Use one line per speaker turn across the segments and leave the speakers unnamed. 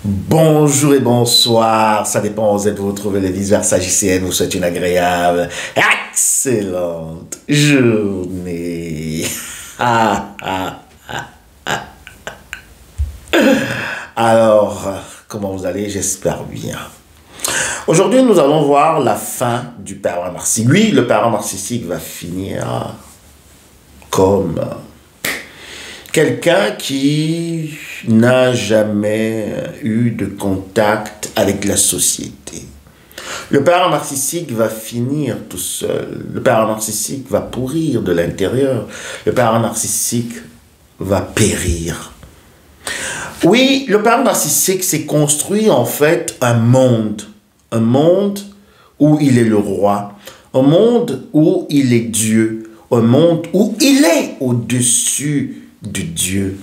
Bonjour et bonsoir, ça dépend où vous vous trouvez le vice-versa JCN, vous souhaite une agréable, excellente journée. Ah, ah, ah, ah. Alors, comment vous allez? J'espère bien. Aujourd'hui, nous allons voir la fin du pervers narcissique. Oui, le pervers narcissique va finir comme quelqu'un qui n'a jamais eu de contact avec la société. Le pervers narcissique va finir tout seul. Le pervers narcissique va pourrir de l'intérieur. Le pervers narcissique va périr. Oui, le pervers narcissique s'est construit en fait un monde où il est le roi, un monde où il est Dieu, un monde où il est au-dessus de Dieu.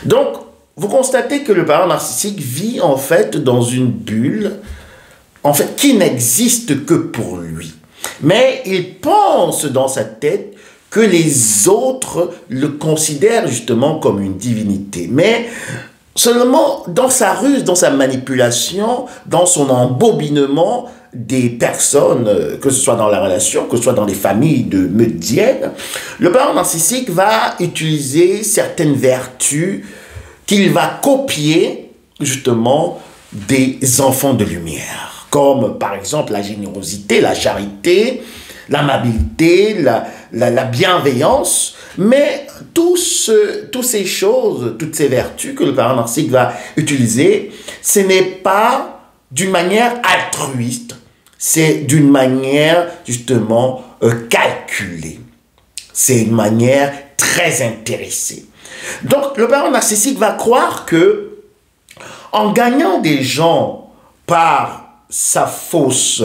Donc, vous constatez que le pervers narcissique vit en fait dans une bulle, en fait, qui n'existe que pour lui. Mais il pense dans sa tête que les autres le considèrent justement comme une divinité. Mais seulement dans sa ruse, dans sa manipulation, dans son embobinement des personnes, que ce soit dans la relation, que ce soit dans les familles de meurtrières, le pervers narcissique va utiliser certaines vertus qu'il va copier justement des enfants de lumière, comme par exemple la générosité, la charité, l'amabilité, la bienveillance, mais toutes ces choses, toutes ces vertus que le pervers narcissique va utiliser, ce n'est pas d'une manière altruiste, c'est d'une manière justement calculée. C'est une manière très intéressée. Donc le pervers narcissique va croire que en gagnant des gens par sa fausse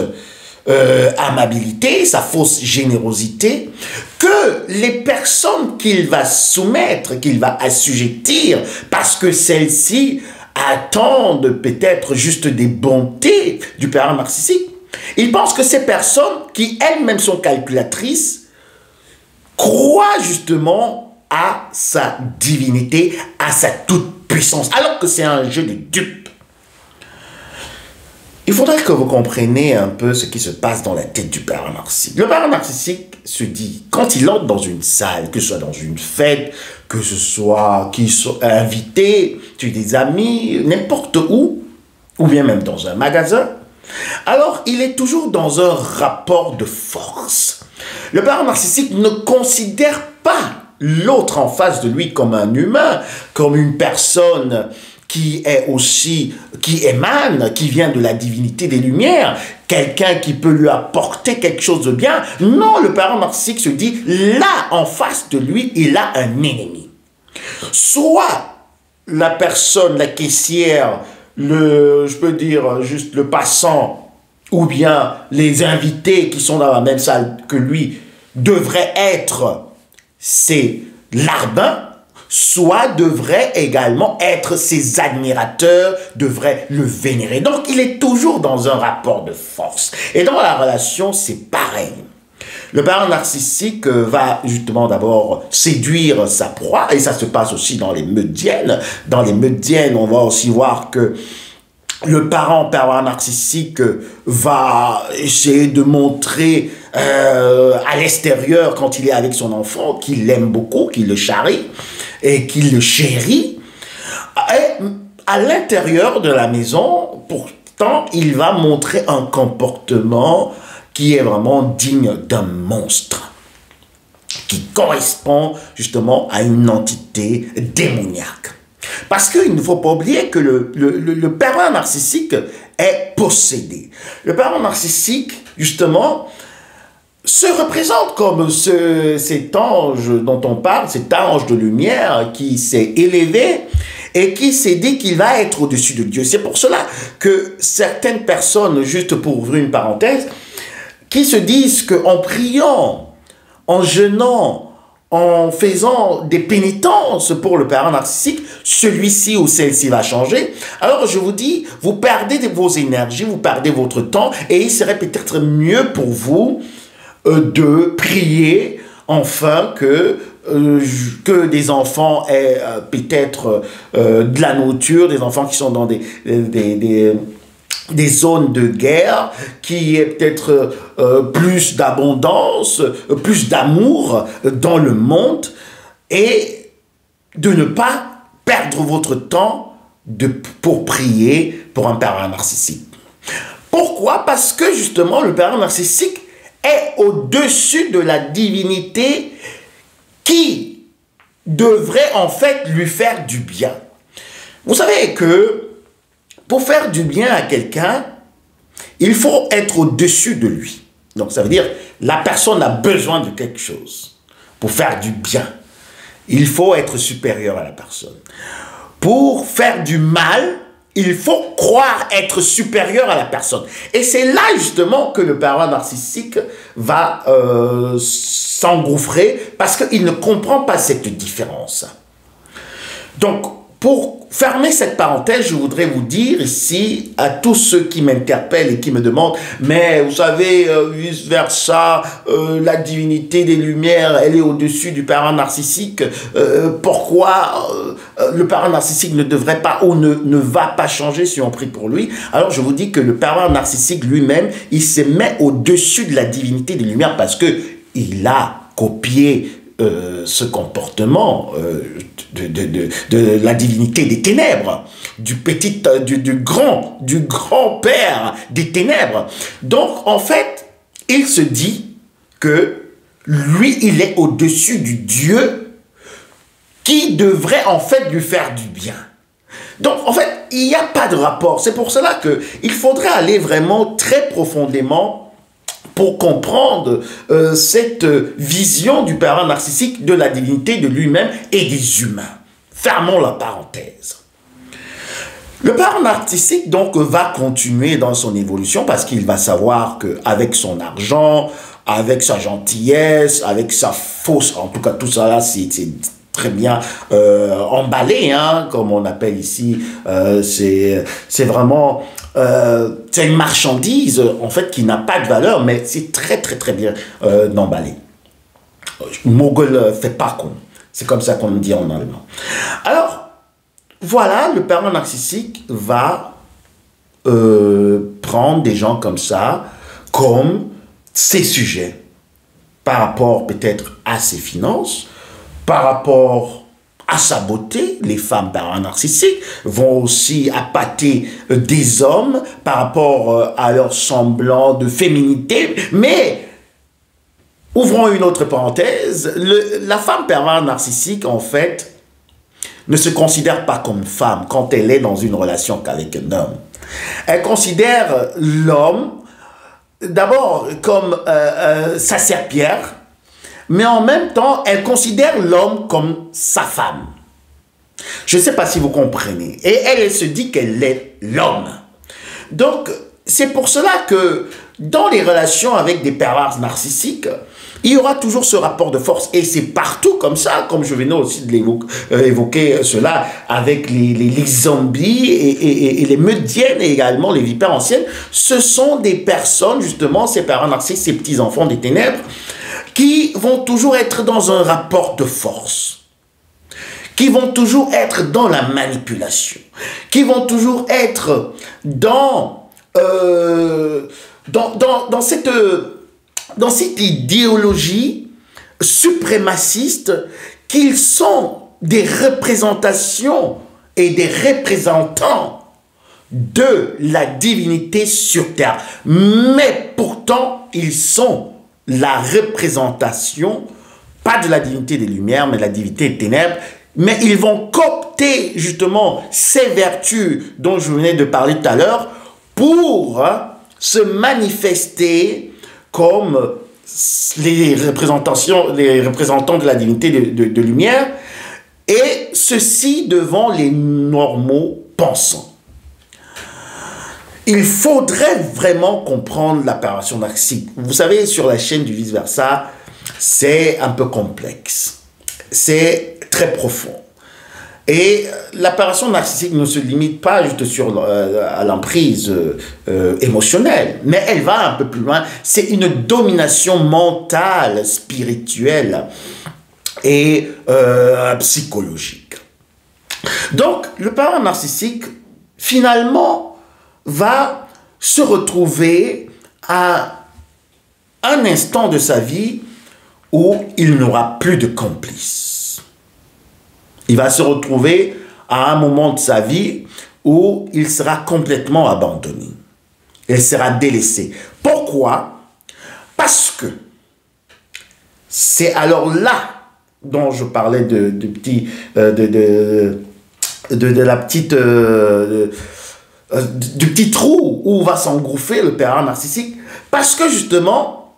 amabilité, sa fausse générosité, que les personnes qu'il va soumettre, qu'il va assujettir, parce que celles-ci attendent peut-être juste des bontés du pervers narcissique, il pense que ces personnes, qui elles-mêmes sont calculatrices, croient justement à sa divinité, à sa toute-puissance, alors que c'est un jeu de dupes. Il faudrait que vous compreniez un peu ce qui se passe dans la tête du pervers narcissique. Le pervers narcissique se dit, quand il entre dans une salle, que ce soit dans une fête, que ce soit qu'il soit invité chez des amis, n'importe où, ou bien même dans un magasin, alors il est toujours dans un rapport de force. Le pervers narcissique ne considère pas l'autre en face de lui comme un humain, comme une personne qui est aussi, qui émane, qui vient de la divinité des Lumières, quelqu'un qui peut lui apporter quelque chose de bien. Non, le pervers narcissique se dit, là, en face de lui, il a un ennemi. Soit la personne, la caissière, je peux dire juste le passant, ou bien les invités qui sont dans la même salle que lui, devraient être ses larbins, soit devraient également être ses admirateurs, devraient le vénérer. Donc il est toujours dans un rapport de force. Et dans la relation, c'est pareil. Le pervers narcissique va justement d'abord séduire sa proie, et ça se passe aussi dans les meurtrières. Dans les meurtrières, on va aussi voir que le parent pervers narcissique va essayer de montrer à l'extérieur, quand il est avec son enfant, qu'il l'aime beaucoup, qu'il le charrie et qu'il le chérit. Et à l'intérieur de la maison, pourtant, il va montrer un comportement qui est vraiment digne d'un monstre, qui correspond justement à une entité démoniaque. Parce qu'il ne faut pas oublier que le pervers narcissique est possédé. Le pervers narcissique, justement, se représente comme cet ange dont on parle, cet ange de lumière qui s'est élevé et qui s'est dit qu'il va être au-dessus de Dieu. C'est pour cela que certaines personnes, juste pour ouvrir une parenthèse, qui se disent qu'en priant, en jeûnant, en faisant des pénitences pour le pervers narcissique, celui-ci ou celle-ci va changer. Alors je vous dis, vous perdez vos énergies, vous perdez votre temps, et il serait peut-être mieux pour vous de prier, enfin que que des enfants aient peut-être de la nourriture, des enfants qui sont dans des zones de guerre, qui est peut-être plus d'abondance, plus d'amour dans le monde, et de ne pas perdre votre temps pour prier pour un parent narcissique. Pourquoi? Parce que justement, le parent narcissique est au-dessus de la divinité qui devrait en fait lui faire du bien. Vous savez que pour faire du bien à quelqu'un, il faut être au-dessus de lui. Donc ça veut dire la personne a besoin de quelque chose pour faire du bien. Il faut être supérieur à la personne. Pour faire du mal, il faut croire être supérieur à la personne. Et c'est là justement que le parent narcissique va s'engouffrer parce qu'il ne comprend pas cette différence. Donc, pour fermer cette parenthèse, je voudrais vous dire ici à tous ceux qui m'interpellent et qui me demandent « Mais vous savez, vice-versa, la divinité des Lumières, elle est au-dessus du parent narcissique. Pourquoi le parent narcissique ne devrait pas ou ne va pas changer si on prie pour lui ?» Alors je vous dis que le parent narcissique lui-même, il se met au-dessus de la divinité des Lumières parce qu'il a copié ce comportement de la divinité des ténèbres, du grand-père des ténèbres. Donc, en fait, il se dit que lui, il est au-dessus du Dieu qui devrait en fait lui faire du bien. Donc, en fait, il n'y a pas de rapport. C'est pour cela qu'il faudrait aller vraiment très profondément pour comprendre cette vision du parent narcissique de la divinité de lui-même et des humains. Fermons la parenthèse. Le parent narcissique donc va continuer dans son évolution parce qu'il va savoir qu'avec son argent, avec sa gentillesse, avec sa fausse, en tout cas tout ça là c'est très bien emballé, hein, comme on appelle ici, c'est vraiment... c'est une marchandise en fait qui n'a pas de valeur, mais c'est très bien emballé. Mogol fait pas con. C'est comme ça qu'on dit en allemand. Alors, voilà, le parent narcissique va prendre des gens comme ça, comme ses sujets, par rapport peut-être à ses finances, par rapport à sa beauté. Les femmes parents narcissiques vont aussi appâter des hommes par rapport à leur semblant de féminité. Mais, ouvrons une autre parenthèse, la femme parent narcissique, en fait, ne se considère pas comme femme quand elle est dans une relation qu'avec un homme. Elle considère l'homme d'abord comme sa serpillère, mais en même temps, elle considère l'homme comme sa femme. Je ne sais pas si vous comprenez. Et elle se dit qu'elle est l'homme. Donc, c'est pour cela que dans les relations avec des pervers narcissiques, il y aura toujours ce rapport de force. Et c'est partout comme ça, comme je venais aussi de évoquer cela avec les zombies et les meudiennes et également les vipères anciennes. Ce sont des personnes, justement, ces parents narcissiques, ces petits-enfants des ténèbres, qui vont toujours être dans un rapport de force, qui vont toujours être dans la manipulation, qui vont toujours être dans cette idéologie suprémaciste qu'ils sont des représentations et des représentants de la divinité sur terre. Mais pourtant, ils sont la représentation, pas de la divinité des Lumières, mais de la divinité des ténèbres. Mais ils vont coopter justement ces vertus dont je venais de parler tout à l'heure pour se manifester comme les représentants de la divinité de lumière, et ceci devant les normaux pensants. Il faudrait vraiment comprendre l'apparition narcissique. Vous savez, sur la chaîne du vice-versa, c'est un peu complexe. C'est très profond. Et l'apparition narcissique ne se limite pas juste à l'emprise émotionnelle, mais elle va un peu plus loin. C'est une domination mentale, spirituelle, et psychologique. Donc, le parent narcissique, finalement, va se retrouver à un instant de sa vie où il n'aura plus de complice. Il va se retrouver à un moment de sa vie où il sera complètement abandonné. Il sera délaissé. Pourquoi? Parce que c'est alors là dont je parlais du petit trou où va s'engouffrer le parent narcissique, parce que justement,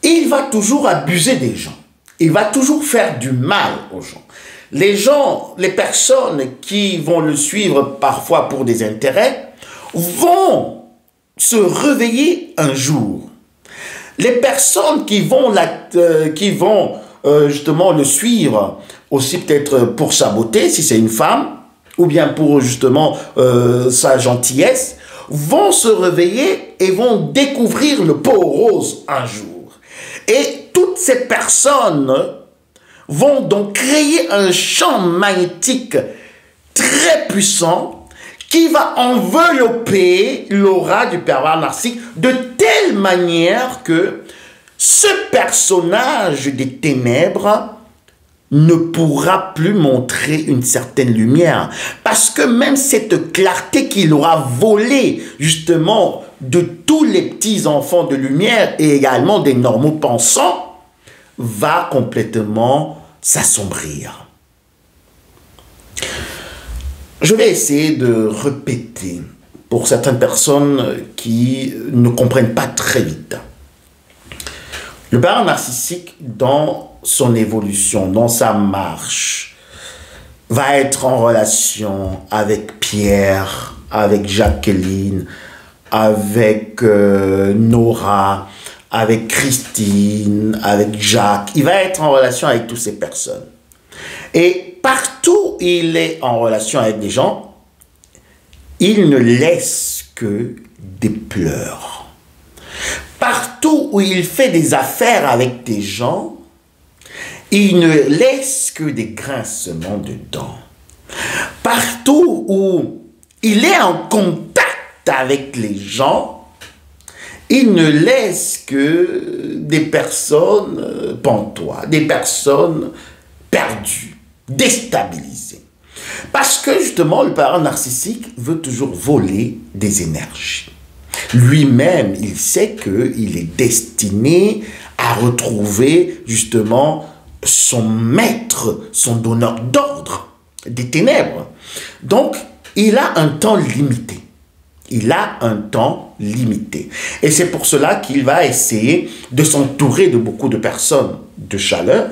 il va toujours abuser des gens. Il va toujours faire du mal aux gens. Les gens, les personnes qui vont le suivre parfois pour des intérêts, vont se réveiller un jour. Les personnes qui vont justement le suivre, aussi peut-être pour sa beauté, si c'est une femme, ou bien pour justement sa gentillesse, vont se réveiller et vont découvrir le pot rose un jour. Et toutes ces personnes vont donc créer un champ magnétique très puissant qui va envelopper l'aura du pervers narcissique de telle manière que ce personnage des ténèbres ne pourra plus montrer une certaine lumière. Parce que même cette clarté qu'il aura volée justement de tous les petits enfants de lumière et également des normaux pensants va complètement s'assombrir. Je vais essayer de répéter pour certaines personnes qui ne comprennent pas très vite. Le parent narcissique, dans son évolution, dans sa marche, va être en relation avec Pierre, avec Jacqueline, avec Nora, avec Christine, avec Jacques. Il va être en relation avec toutes ces personnes. Et partout où il est en relation avec des gens, il ne laisse que des pleurs. Partout où il fait des affaires avec des gens, il ne laisse que des grincements de dents. Partout où il est en contact avec les gens, il ne laisse que des personnes pantois, des personnes perdues, déstabilisées. Parce que justement, le parent narcissique veut toujours voler des énergies. Lui-même, il sait qu'il est destiné à retrouver justement son maître, son donneur d'ordre des ténèbres. Donc, il a un temps limité. Il a un temps limité. Et c'est pour cela qu'il va essayer de s'entourer de beaucoup de personnes de chaleur,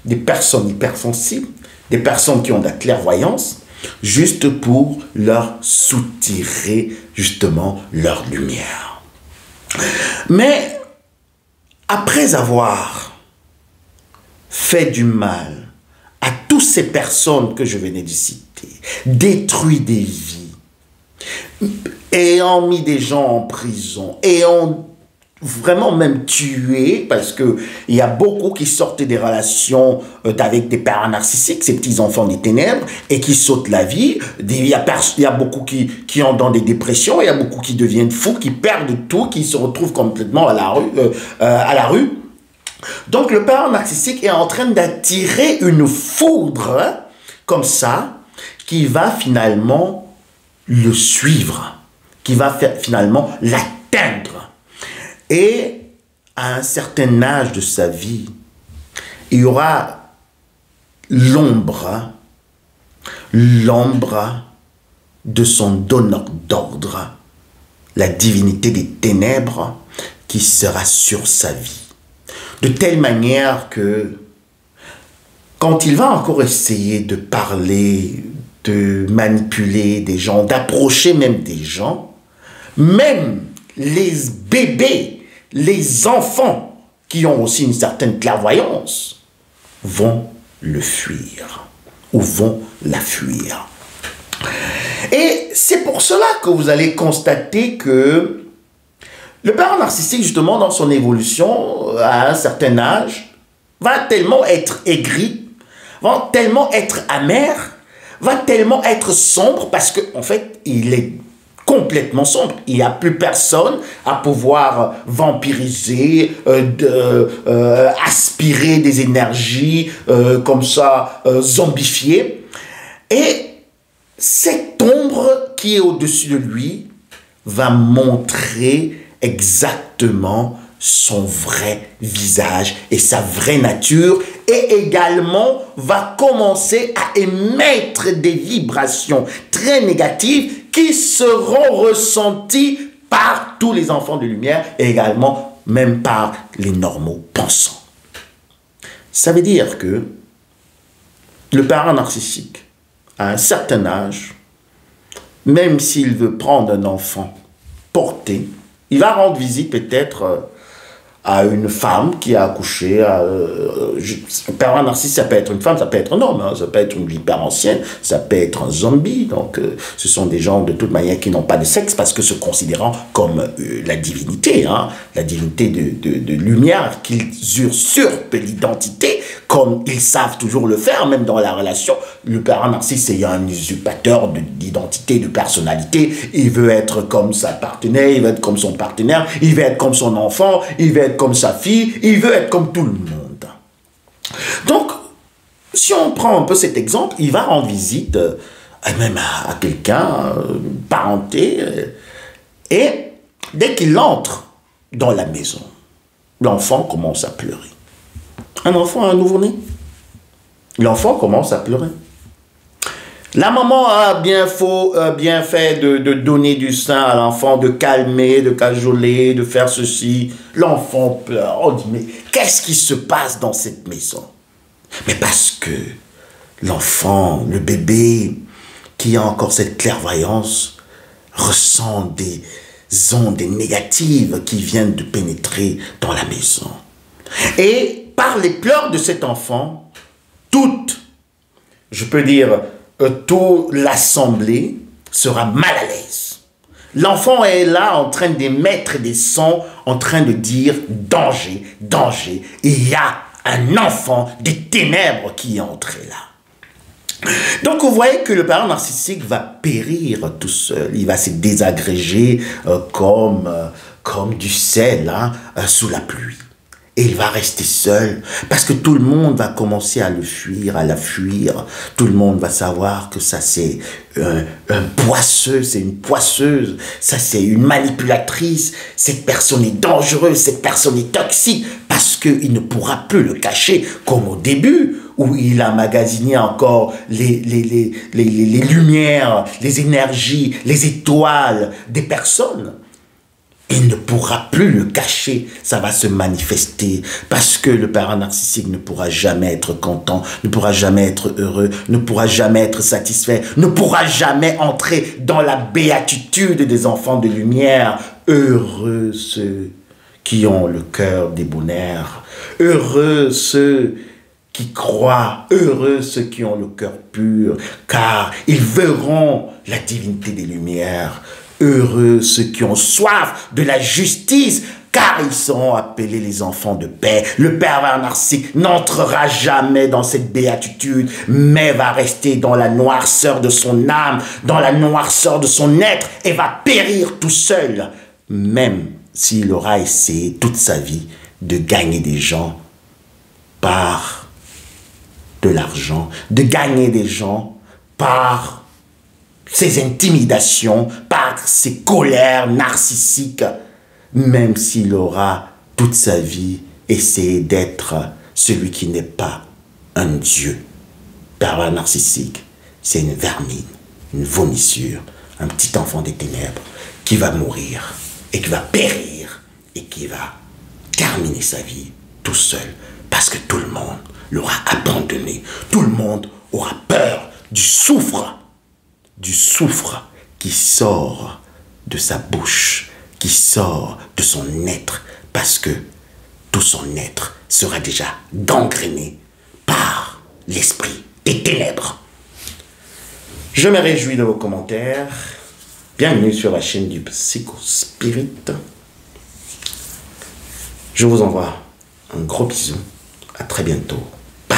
des personnes hypersensibles, des personnes qui ont de la clairvoyance, juste pour leur soutirer justement leur lumière. Mais après avoir fait du mal à toutes ces personnes que je venais de citer, détruit des vies, ayant mis des gens en prison, ayant vraiment même tué, parce que il y a beaucoup qui sortent des relations avec des parents narcissiques, ces petits enfants des ténèbres, et qui sautent la vie. Il y a beaucoup qui ont dans des dépressions, il y a beaucoup qui deviennent fous, qui perdent tout, qui se retrouvent complètement à la rue. Donc le parent narcissique est en train d'attirer une foudre comme ça, qui va finalement le suivre, qui va finalement l'atteindre. Et à un certain âge de sa vie, il y aura l'ombre de son donneur d'ordre, la divinité des ténèbres qui sera sur sa vie. De telle manière que quand il va encore essayer de parler, de manipuler des gens, d'approcher même des gens, même les bébés, les enfants qui ont aussi une certaine clairvoyance vont le fuir ou vont la fuir. Et c'est pour cela que vous allez constater que le parent narcissique, justement, dans son évolution, à un certain âge, va tellement être aigri, va tellement être amer, va tellement être sombre parce qu'en fait, il est complètement sombre. Il n'y a plus personne à pouvoir vampiriser, aspirer des énergies comme ça, zombifiées. Et cette ombre qui est au-dessus de lui va montrer exactement son vrai visage et sa vraie nature, et également va commencer à émettre des vibrations très négatives qui seront ressenties par tous les enfants de lumière et également même par les normaux pensants. Ça veut dire que le parent narcissique, à un certain âge, même s'il veut prendre un enfant porté, il va rendre visite peut-être à une femme qui a accouché. Un parent narcissique, ça peut être une femme, ça peut être un homme, hein, ça peut être une hyper ancienne, ça peut être un zombie. Donc, ce sont des gens de toute manière qui n'ont pas de sexe parce que se considérant comme la divinité, hein, la divinité de lumière, qu'ils usurpent l'identité comme ils savent toujours le faire, même dans la relation. Le parent narcissique, c'est un usurpateur d'identité, de personnalité. Il veut être comme sa partenaire, il veut être comme son partenaire, il veut être comme son enfant, il veut être comme sa fille, il veut être comme tout le monde. Donc, si on prend un peu cet exemple, il va rendre visite même à quelqu'un, parenté, et dès qu'il entre dans la maison, l'enfant commence à pleurer. Un enfant, un nouveau-né. L'enfant commence à pleurer. La maman a bien fait de donner du sein à l'enfant, de calmer, de cajoler, de faire ceci. L'enfant pleure. On dit, mais qu'est-ce qui se passe dans cette maison? Mais parce que l'enfant, le bébé, qui a encore cette clairvoyance, ressent des ondes négatives qui viennent de pénétrer dans la maison. Et par les pleurs de cet enfant, toute l'assemblée sera mal à l'aise. L'enfant est là en train d'émettre des sons, en train de dire danger, danger. Il y a un enfant des ténèbres qui est entré là. Donc vous voyez que le parent narcissique va périr tout seul. Il va se désagréger comme du sel hein, sous la pluie. Et il va rester seul parce que tout le monde va commencer à le fuir, à la fuir. Tout le monde va savoir que ça c'est un poisseux, c'est une poisseuse, ça c'est une manipulatrice. Cette personne est dangereuse, cette personne est toxique parce qu'il ne pourra plus le cacher comme au début où il a magasiné encore les lumières, les énergies, les étoiles des personnes. Il ne pourra plus le cacher, ça va se manifester parce que le parent narcissique ne pourra jamais être content, ne pourra jamais être heureux, ne pourra jamais être satisfait, ne pourra jamais entrer dans la béatitude des enfants de lumière. Heureux ceux qui ont le cœur débonnaire, heureux ceux qui croient, heureux ceux qui ont le cœur pur, car ils verront la divinité des lumières. Heureux ceux qui ont soif de la justice, car ils seront appelés les enfants de paix. Le pervers narcissique n'entrera jamais dans cette béatitude, mais va rester dans la noirceur de son âme, dans la noirceur de son être, et va périr tout seul, même s'il aura essayé toute sa vie de gagner des gens par de l'argent, de gagner des gens par ses intimidations, par ses colères narcissiques, même s'il aura toute sa vie essayé d'être celui qui n'est pas un dieu. Pervers narcissique, c'est une vermine, une vomissure, un petit enfant des ténèbres qui va mourir et qui va périr et qui va terminer sa vie tout seul parce que tout le monde l'aura abandonné, tout le monde aura peur du soufre qui sort de sa bouche, qui sort de son être, parce que tout son être sera déjà gangréné par l'esprit des ténèbres. Je me réjouis de vos commentaires. Bienvenue sur la chaîne du Psychospirit. Je vous envoie un gros bisou À très bientôt. Bye.